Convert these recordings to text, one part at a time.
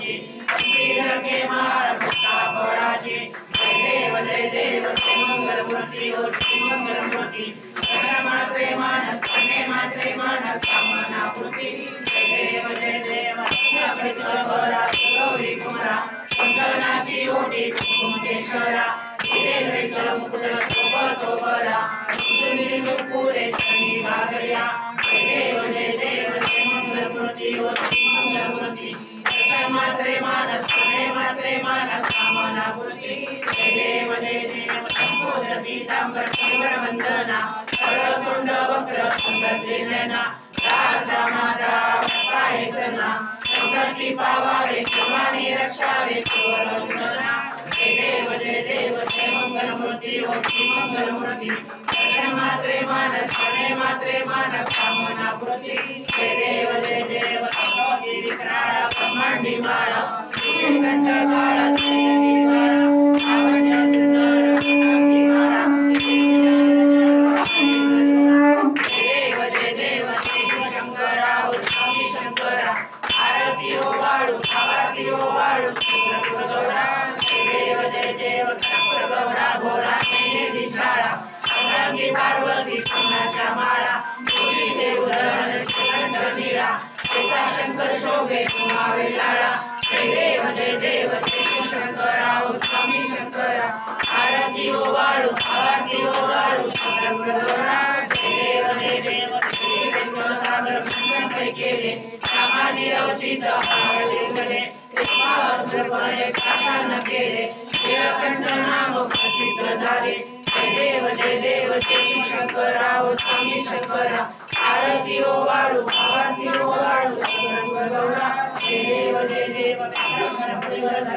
फळाची गंभीर के माळ पुष्पा फळाची जय देव जय मंगल मूर्ती ओ श्री मंगल मूर्ती मात्रे मान सने मात्रे मान कामना पूर्ती जय देव बरा गौरी कुमारा संगनाची ओटी कुंकेश्वरा मुकुट सोबतो बरा पुरे चणी भागर्या जय देव जय मंगल मूर्ती ओ श्री मंगल मूर्ती मात्रे मान सने मात्रे मान कामना पूर्ती जय देव संबोध पीतांबर शिवर वंदना सोंड वक्र त्रिनयना दास रामाचा पायसना संकष्टी पावावे शिवानी रक्षावे सुरवंदना जय देव जय मंगल मूर्ती ओ श्री मंगल मूर्ती मात्रे मान सने मात्रे मान कामना पूर्ती जय देव अगोदी विक्राळ ब्रह्मांडी माळा कंठ काळा लावण्य सुंदर अंगी माळा जय देव शिव शंकरा स्वामी शंकरा आरती ओ वाळू आरती ओ वाळू कर्पूर गौरा जय देव कर्पूर गौरा भोरा नेली शाळा अंगांगी पार्वती सोन्याच्या माळा मुलीचे उदरण श्रीकंठ निळा ऐसा शंकर शोभे कुमावे लाळा जय देव शिव शंकरा स्वामी शंकरा आरती ओ वाळू आरती ओ वाळू कर्पूर गौरा जय देव सागर मंथन पै केले कामाची औचित हारले कृष्णावर पाषाण केले शिवकंठ नाम प्रसिद्ध झाले जय देव शिव शंकरा स्वामी शंकरा आरती ओ वाळू आरती ओ वाळू कर्पूर गौरा जय देव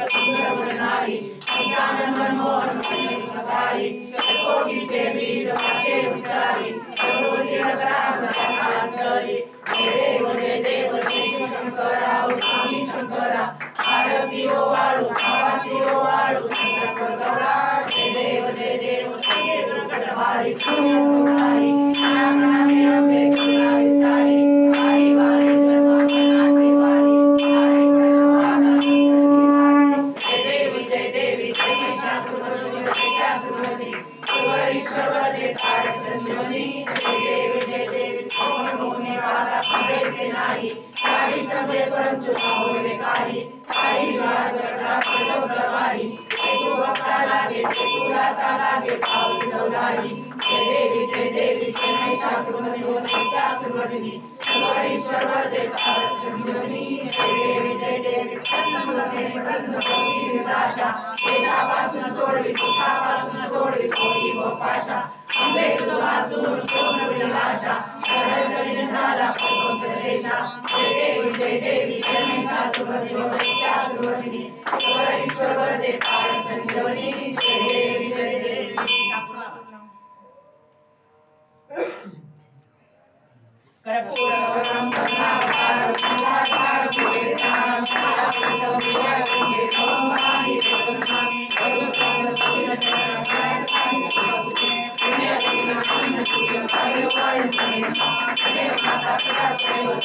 सुंदर वरनारी पंचानन मनमोहन सतारी कोटीचे बीज वाचे विचारी जय देव शिव शंकरा स्वामी शंकरा आरती ओ वाळू आरती ओ वाळू कर्पूर गौरा जय देव भारी सुखारी नामी अंबे करुणा विसारी वारी वारी जन्मानाची वारी जय देवी जय महिषासुरमर्दिनी जय ईश्वर दे तारक संजीवनी जय देवी मोहने वादा पदेसे नाही सारी श्रमे परंतु होवे काही साई राज रत्ना प्रवाही तू भक्ता लागे तुला सा लागे पाऊस लवलाही जय देवी जय महिषासुरमर्दिनी ईश्वर दे तारक संजीवनी जय देवी प्रसन्न होती निराशा देशापासून सोडली सुखापासून सोडली कोटी गोपाशा अंबे तुझा वाचून पूर्ण विलाशा सरळ झाला देशा जय देवी जय महिषासुरमर्दिनी ईश्वर दे तारक संजीवनी जय देवी कर्पूर गौरम करुणावतारम संसारसारम भुजगेन्द्रम सदाशिवसंविद्याकुंडे भवमानि देवनानि भगवत्पाद कपिलचरणं शरणं पुण्यतिनाशनं सूर्यं पायोपायं समेतं तदेव माता पिता त्रयो